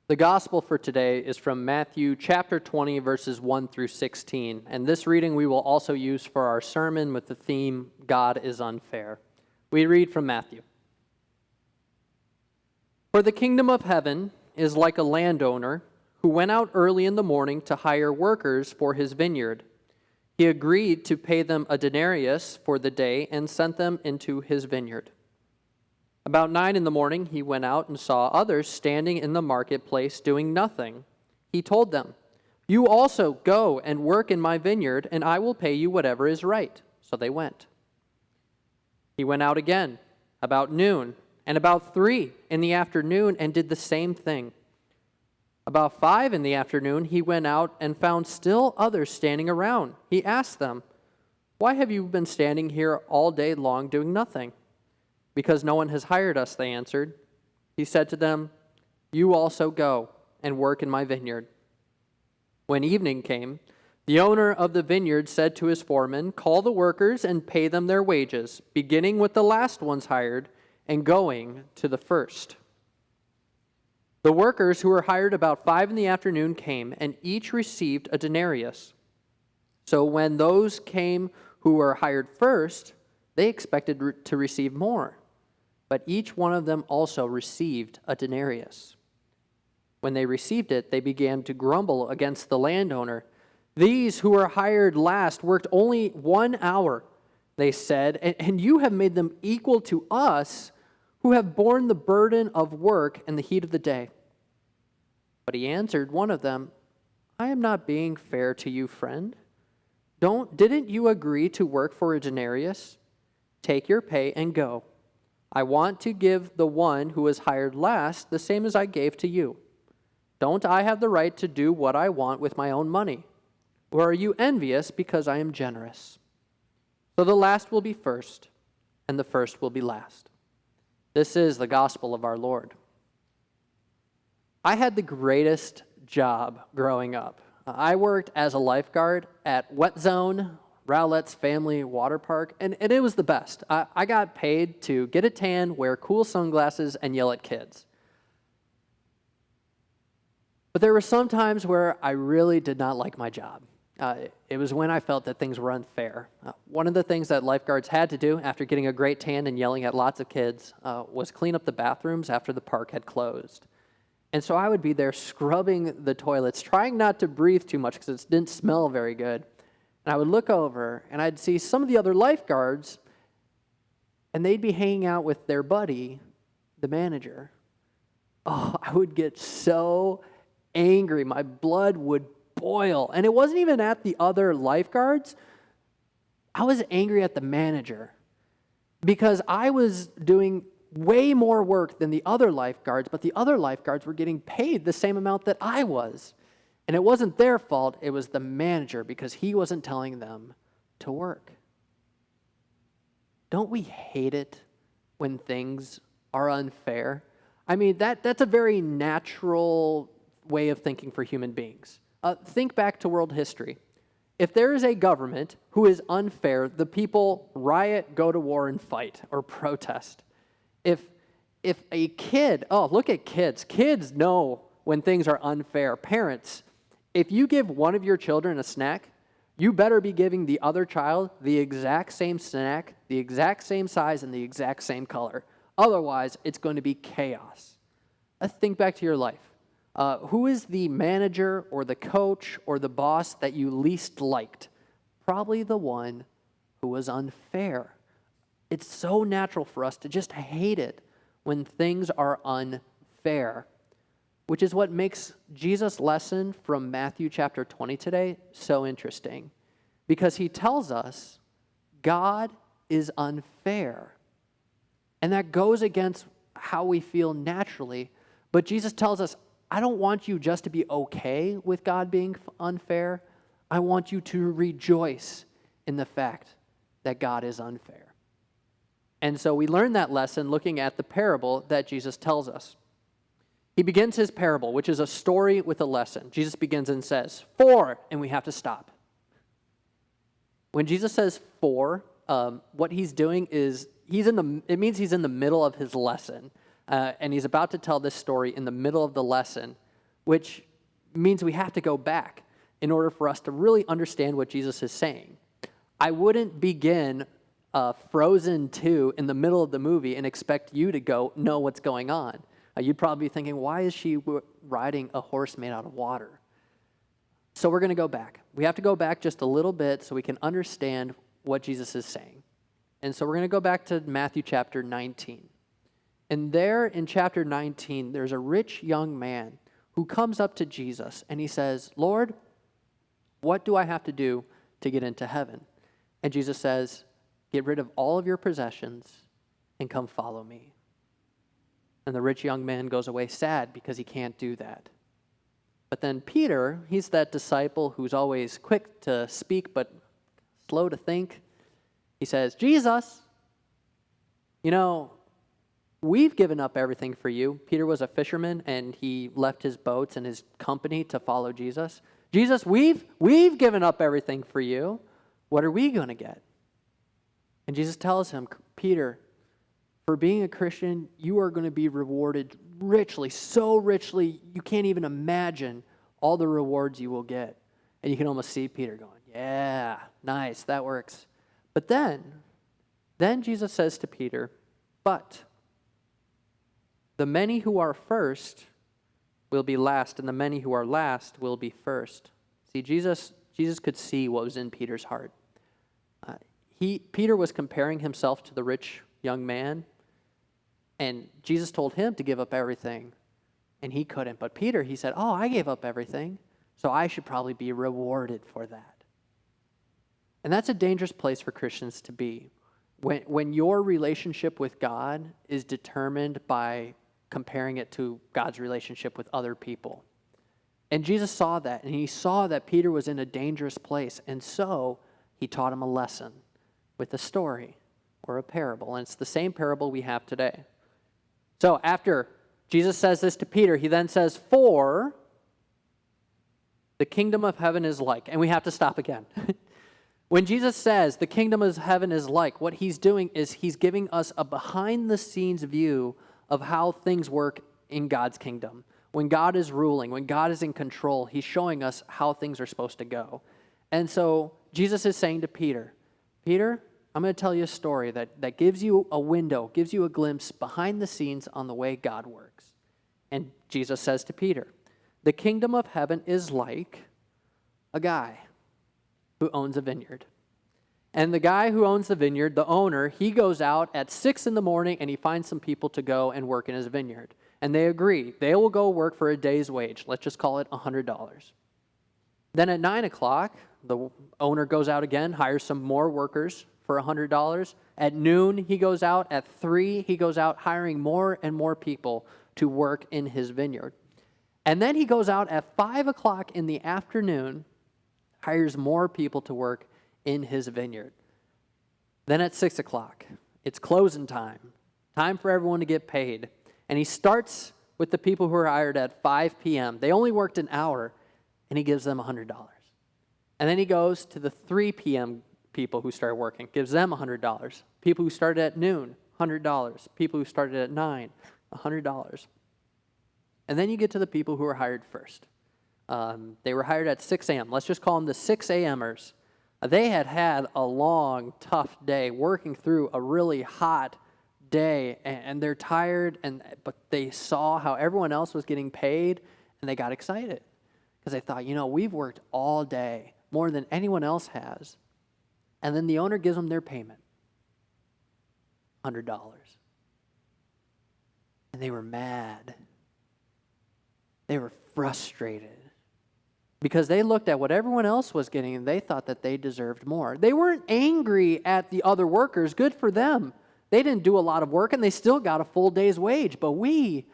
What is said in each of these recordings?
The gospel for today is from Matthew chapter 20, verses 1 through 16. And this reading we will also use for our sermon with the theme, God is unfair. We read from Matthew. For the kingdom of heaven is like a landowner who went out early in the morning to hire workers for his vineyard. He agreed to pay them a denarius for the day and sent them into his vineyard. About 9 in the morning, he went out and saw others standing in the marketplace doing nothing. He told them, "You also go and work in my vineyard, and I will pay you whatever is right." So they went. He went out again about noon and about 3 in the afternoon and did the same thing. About 5 in the afternoon, he went out and found still others standing around. He asked them, "Why have you been standing here all day long doing nothing?" "Because no one has hired us," they answered. He said to them, "You also go and work in my vineyard." When evening came, the owner of the vineyard said to his foreman, "Call the workers and pay them their wages, beginning with the last ones hired and going to the first." The workers who were hired about 5 in the afternoon came, and each received a denarius. So when those came who were hired first, they expected to receive more. But each one of them also received a denarius. When they received it, they began to grumble against the landowner. "These who were hired last worked only 1 hour," they said, and you have made them equal to us who have borne the burden of work and the heat of the day." But he answered one of them, "I am not being fair to you, friend. Didn't you agree to work for a denarius? Take your pay and go. I want to give the one who was hired last the same as I gave to you. Don't I have the right to do what I want with my own money? Or are you envious because I am generous?" So the last will be first, and the first will be last. This is the gospel of our Lord. I had the greatest job growing up. I worked as a lifeguard at Wet Zone, Rowlett's Family Water Park, and it was the best. I got paid to get a tan, wear cool sunglasses, and yell at kids. But there were some times where I really did not like my job. It was when I felt that things were unfair. One of the things that lifeguards had to do after getting a great tan and yelling at lots of kids was clean up the bathrooms after the park had closed. And so I would be there scrubbing the toilets, trying not to breathe too much because it didn't smell very good. And I would look over, and I'd see some of the other lifeguards, and they'd be hanging out with their buddy, the manager. Oh, I would get so angry. My blood would boil. And it wasn't even at the other lifeguards. I was angry at the manager because I was doing way more work than the other lifeguards, but the other lifeguards were getting paid the same amount that I was. And it wasn't their fault, it was the manager because he wasn't telling them to work. Don't we hate it when things are unfair? I mean, that's a very natural way of thinking for human beings. Think back to world history. If there is a government who is unfair, the people riot, go to war, and fight or protest. If a kid, look at kids. Kids know when things are unfair. Parents, if you give one of your children a snack, you better be giving the other child the exact same snack, the exact same size, and the exact same color. Otherwise, it's going to be chaos. Think back to your life. Who is the manager or the coach or the boss that you least liked? Probably the one who was unfair. It's so natural for us to just hate it when things are unfair, which is what makes Jesus' lesson from Matthew chapter 20 today so interesting, because he tells us God is unfair. And that goes against how we feel naturally, but Jesus tells us, I don't want you just to be okay with God being unfair. I want you to rejoice in the fact that God is unfair. And so we learn that lesson looking at the parable that Jesus tells us. He begins his parable, which is a story with a lesson. Jesus begins and says, "For," and we have to stop. When Jesus says "for," what he's doing is it means he's in the middle of his lesson. And he's about to tell this story in the middle of the lesson. which means we have to go back in order for us to really understand what Jesus is saying. I wouldn't begin Frozen 2 in the middle of the movie and expect you to go know what's going on. You'd probably be thinking, why is she riding a horse made out of water? So we're going to go back. We have to go back just a little bit so we can understand what Jesus is saying. And so we're going to go back to Matthew chapter 19. And there in chapter 19, there's a rich young man who comes up to Jesus and he says, Lord, what do I have to do to get into heaven? And Jesus says, get rid of all of your possessions and come follow me. And the rich young man goes away sad because he can't do that. But then Peter, he's that disciple who's always quick to speak but slow to think. He says, Jesus, we've given up everything for you. Peter was a fisherman, and he left his boats and his company to follow Jesus. Jesus, we've given up everything for you. What are we going to get? And Jesus tells him, Peter, for being a Christian, you are going to be rewarded richly, so richly, you can't even imagine all the rewards you will get. And you can almost see Peter going, yeah, nice, that works. But then Jesus says to Peter, but the many who are first will be last, and the many who are last will be first. See, Jesus could see what was in Peter's heart. Peter was comparing himself to the rich young man, and Jesus told him to give up everything, and he couldn't. But Peter, he said, I gave up everything, so I should probably be rewarded for that. And that's a dangerous place for Christians to be. When your relationship with God is determined by comparing it to God's relationship with other people. And Jesus saw that, and he saw that Peter was in a dangerous place, and so he taught him a lesson with a story or a parable, and it's the same parable we have today. So after Jesus says this to Peter, he then says, for the kingdom of heaven is like, and we have to stop again. When Jesus says the kingdom of heaven is like, what he's doing is he's giving us a behind-the-scenes view of how things work in God's kingdom. When God is ruling, when God is in control, he's showing us how things are supposed to go. And so Jesus is saying to Peter, Peter, I'm going to tell you a story that gives you a window, gives you a glimpse behind the scenes on the way God works. And Jesus says to Peter, the kingdom of heaven is like a guy who owns a vineyard. And the guy who owns the vineyard, the owner, he goes out at 6 in the morning and he finds some people to go and work in his vineyard. And they agree. They will go work for a day's wage. Let's just call it $100. Then at 9 o'clock, the owner goes out again, hires some more workers for $100. At noon, he goes out. At 3, he goes out hiring more and more people to work in his vineyard. And then he goes out at 5 o'clock in the afternoon, hires more people to work in his vineyard. Then at 6 o'clock, it's closing time for everyone to get paid. And he starts with the people who are hired at 5 p.m. They only worked an hour, and he gives them $100. And then he goes to the 3 p.m. people who started working, gives them $100. People who started at noon, $100. People who started at 9, $100. And then you get to the people who were hired first. They were hired at 6 a.m. Let's just call them the 6 a.m.ers. They had a long, tough day working through a really hot day, and they're tired, but they saw how everyone else was getting paid, and they got excited because they thought, we've worked all day, more than anyone else has. And then the owner gives them their payment, $100. And they were mad. They were frustrated because they looked at what everyone else was getting and they thought that they deserved more. They weren't angry at the other workers. Good for them. They didn't do a lot of work and they still got a full day's wage. But we've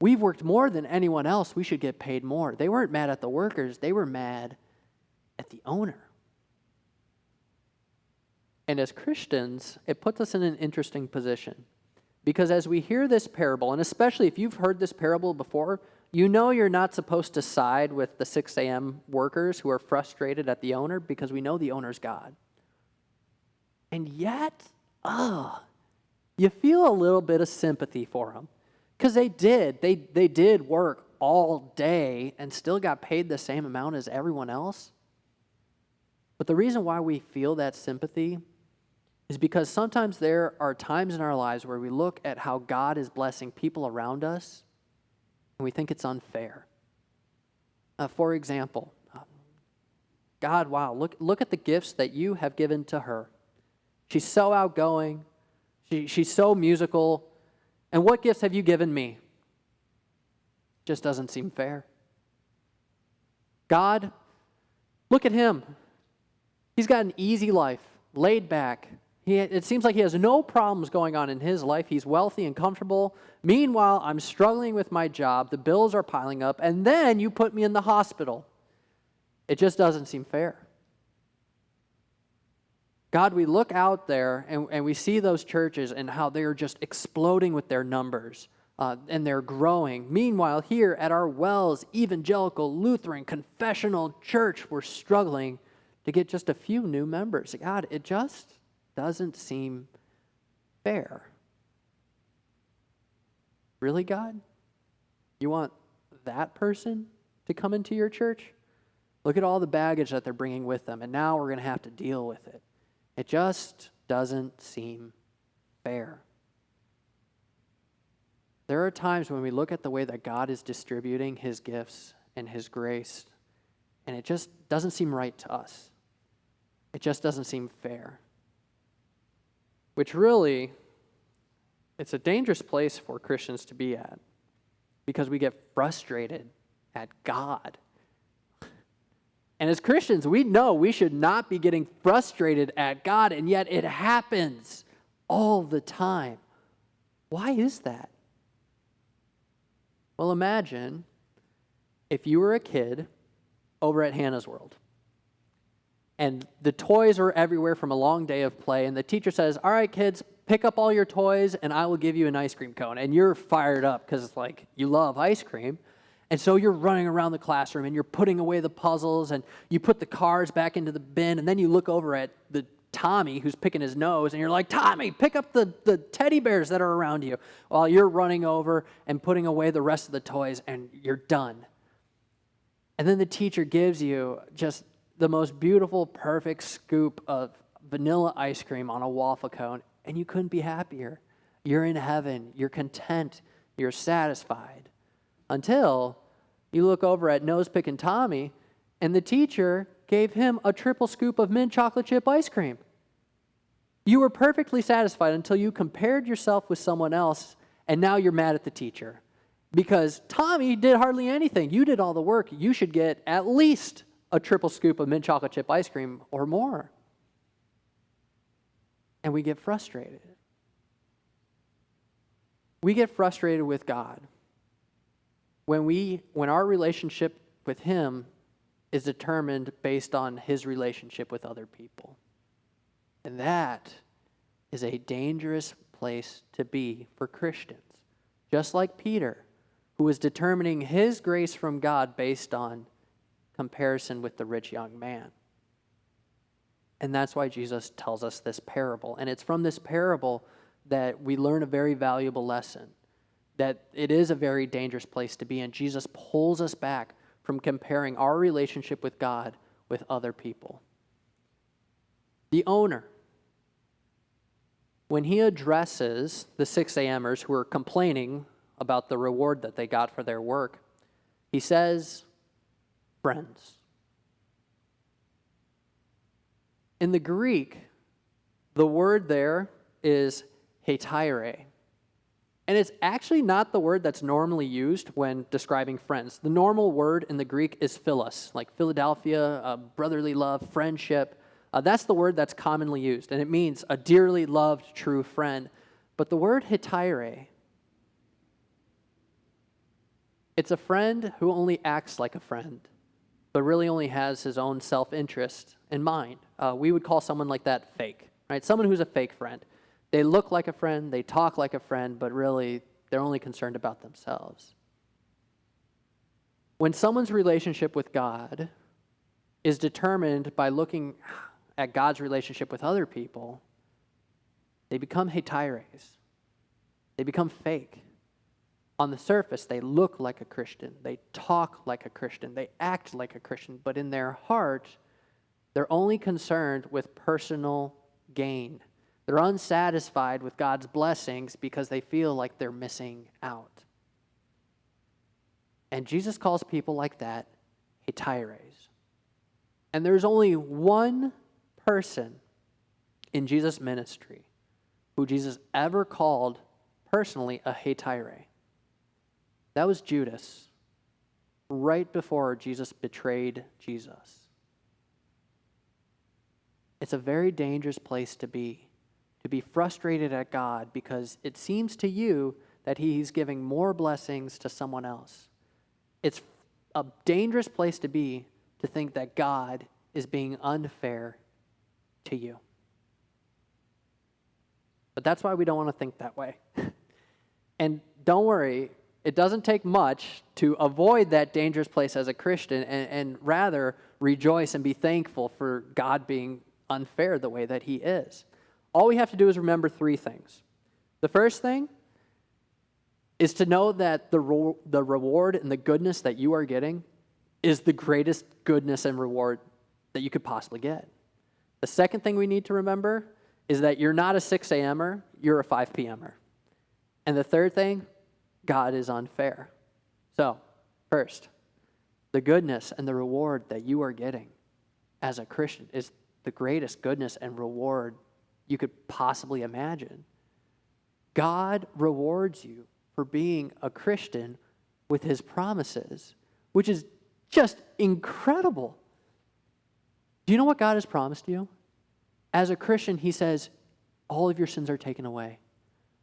worked more than anyone else. We should get paid more. They weren't mad at the workers. They were mad at the owner. And as Christians, it puts us in an interesting position. Because as we hear this parable, and especially if you've heard this parable before, you're not supposed to side with the 6 a.m. workers who are frustrated at the owner because we know the owner's God. And yet, you feel a little bit of sympathy for them because they did work all day and still got paid the same amount as everyone else. But the reason why we feel that sympathy is because sometimes there are times in our lives where we look at how God is blessing people around us and we think it's unfair. For example, God, wow, look at the gifts that you have given to her. She's so outgoing. She's so musical. And what gifts have you given me? Just doesn't seem fair. God, look at him. He's got an easy life, laid back. It seems like he has no problems going on in his life. He's wealthy and comfortable. Meanwhile, I'm struggling with my job. The bills are piling up. And then you put me in the hospital. It just doesn't seem fair. God, we look out there and we see those churches and how they are just exploding with their numbers and they're growing. Meanwhile, here at our Wells Evangelical Lutheran Confessional Church, we're struggling to get just a few new members. God, it just doesn't seem fair. Really, God? You want that person to come into your church? Look at all the baggage that they're bringing with them, and now we're going to have to deal with it. It just doesn't seem fair. There are times when we look at the way that God is distributing his gifts and his grace, and it just doesn't seem right to us. It just doesn't seem fair. Which really, it's a dangerous place for Christians to be at because we get frustrated at God. And as Christians, we know we should not be getting frustrated at God, and yet it happens all the time. Why is that? Well, imagine if you were a kid over at Hannah's World, and the toys are everywhere from a long day of play, and the teacher says, all right, kids, pick up all your toys, and I will give you an ice cream cone. And you're fired up because it's like you love ice cream. And so you're running around the classroom and you're putting away the puzzles and you put the cars back into the bin, and then you look over at the Tommy who's picking his nose and you're like, Tommy, pick up the teddy bears that are around you, while you're running over and putting away the rest of the toys, and you're done. And then the teacher gives you just the most beautiful, perfect scoop of vanilla ice cream on a waffle cone, and you couldn't be happier. You're in heaven. You're content. You're satisfied. Until you look over at nose-picking Tommy, and the teacher gave him a triple scoop of mint chocolate chip ice cream. You were perfectly satisfied until you compared yourself with someone else, and now you're mad at the teacher. Because Tommy did hardly anything. You did all the work. You should get at least a triple scoop of mint chocolate chip ice cream or more. And we get frustrated. We get frustrated with God when our relationship with him is determined based on his relationship with other people. And that is a dangerous place to be for Christians. Just like Peter, who was determining his grace from God based on comparison with the rich young man. And that's why Jesus tells us this parable. And it's from this parable that we learn a very valuable lesson, that it is a very dangerous place to be, and Jesus pulls us back from comparing our relationship with God with other people. The owner, when he addresses the 6 a.m.ers who are complaining about the reward that they got for their work, he says, friends. In the Greek, the word there is hetaire. And it's actually not the word that's normally used when describing friends. The normal word in the Greek is philos, like Philadelphia, brotherly love, friendship. That's the word that's commonly used, and it means a dearly loved true friend. But the word hetaire, it's a friend who only acts like a friend, but really only has his own self-interest in mind. We would call someone like that fake, right? Someone who's a fake friend. They look like a friend, they talk like a friend, but really they're only concerned about themselves. When someone's relationship with God is determined by looking at God's relationship with other people, they become hetaires. They become fake. On the surface, they look like a Christian, they talk like a Christian, they act like a Christian, but in their heart, they're only concerned with personal gain. They're unsatisfied with God's blessings because they feel like they're missing out. And Jesus calls people like that hetaires. And there's only one person in Jesus' ministry who Jesus ever called personally a hetaire. That was Judas, right before Jesus betrayed Jesus. It's a very dangerous place to be frustrated at God because it seems to you that he's giving more blessings to someone else. It's a dangerous place to be to think that God is being unfair to you. But that's why we don't want to think that way. And don't worry, it doesn't take much to avoid that dangerous place as a Christian and rather rejoice and be thankful for God being unfair the way that he is. All we have to do is remember three things. The first thing is to know that the reward and the goodness that you are getting is the greatest goodness and reward that you could possibly get. The second thing we need to remember is that you're not a 6 a.m.er, you're a 5 p.m.er. And the third thing, God is unfair. So, first, the goodness and the reward that you are getting as a Christian is the greatest goodness and reward you could possibly imagine. God rewards you for being a Christian with his promises, which is just incredible. Do you know what God has promised you? As a Christian, he says, all of your sins are taken away.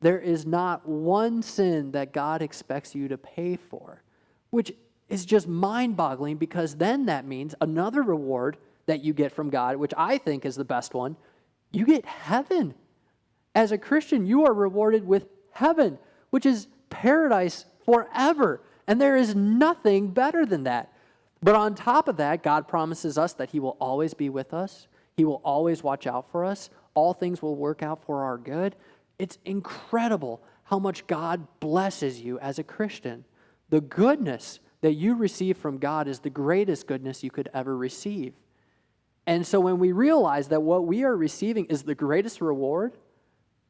There is not one sin that God expects you to pay for, which is just mind-boggling because then that means another reward that you get from God, which I think is the best one, you get heaven. As a Christian, you are rewarded with heaven, which is paradise forever. And there is nothing better than that. But on top of that, God promises us that he will always be with us. He will always watch out for us. All things will work out for our good. It's incredible how much God blesses you as a Christian. The goodness that you receive from God is the greatest goodness you could ever receive. And so when we realize that what we are receiving is the greatest reward,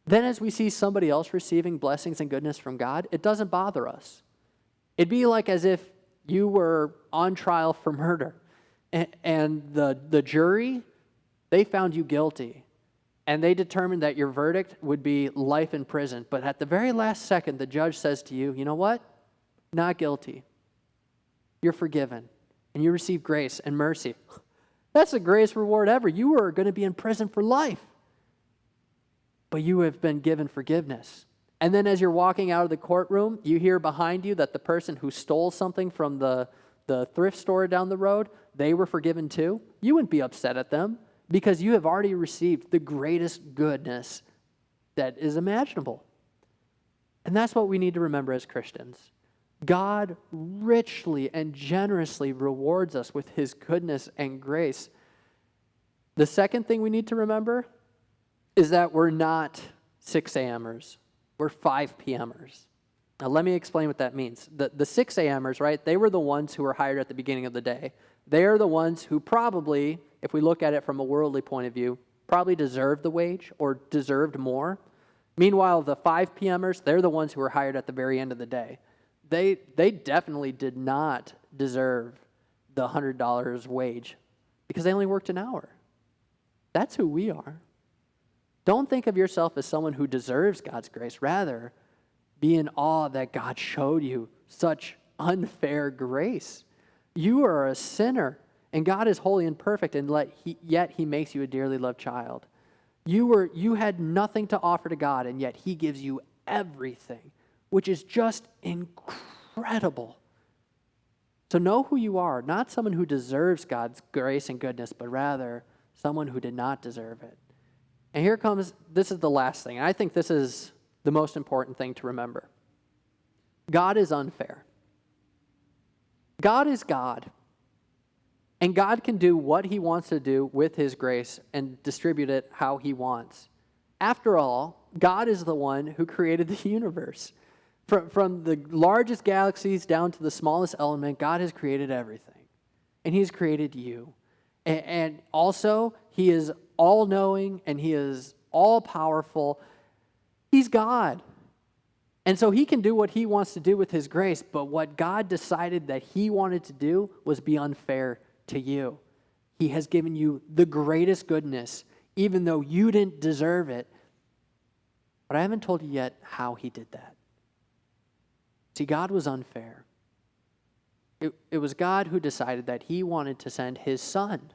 then as we see somebody else receiving blessings and goodness from God, it doesn't bother us. It'd be like as if you were on trial for murder and the jury, they found you guilty. And they determined that your verdict would be life in prison. But at the very last second, the judge says to you, you know what? Not guilty. You're forgiven. And you receive grace and mercy. That's the greatest reward ever. You are going to be in prison for life. But you have been given forgiveness. And then as you're walking out of the courtroom, you hear behind you that the person who stole something from the thrift store down the road, they were forgiven too. You wouldn't be upset at them, because you have already received the greatest goodness that is imaginable. And that's what we need to remember as Christians. God richly and generously rewards us with his goodness and grace. The second thing we need to remember is that we're not 6 a.m.ers. We're 5 p.m.ers. Now let me explain what that means. The 6 a.m.ers, right, they were the ones who were hired at the beginning of the day. They are the ones who probably, if we look at it from a worldly point of view, probably deserved the wage or deserved more. Meanwhile, the 5 p.m.ers, they're the ones who were hired at the very end of the day. They definitely did not deserve the $100 wage because they only worked an hour. That's who we are. Don't think of yourself as someone who deserves God's grace. Rather, be in awe that God showed you such unfair grace. You are a sinner, and God is holy and perfect, and yet he makes you a dearly loved child. You had nothing to offer to God, and yet he gives you everything, which is just incredible. So know who you are, not someone who deserves God's grace and goodness, but rather someone who did not deserve it. And this is the last thing, and I think this is the most important thing to remember. God is unfair. God is God. And God can do what he wants to do with his grace and distribute it how he wants. After all, God is the one who created the universe. From the largest galaxies down to the smallest element, God has created everything. And He's created you. And also, He is all-knowing and He is all-powerful. He's God. And so He can do what He wants to do with His grace, but what God decided that He wanted to do was be unfair to you. He has given you the greatest goodness, even though you didn't deserve it. But I haven't told you yet how He did that. See, God was unfair. It was God who decided that He wanted to send His Son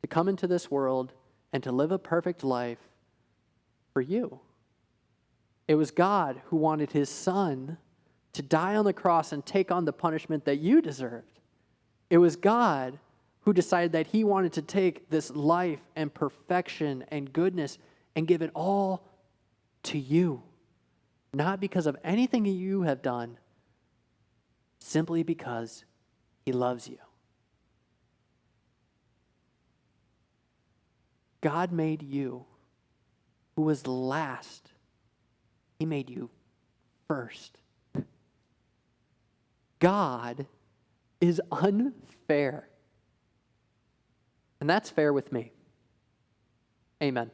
to come into this world and to live a perfect life for you. It was God who wanted His Son to die on the cross and take on the punishment that you deserved. It was God who decided that He wanted to take this life and perfection and goodness and give it all to you. Not because of anything you have done, simply because He loves you. God made you, who was last. He made you first. God is unfair. And that's fair with me. Amen.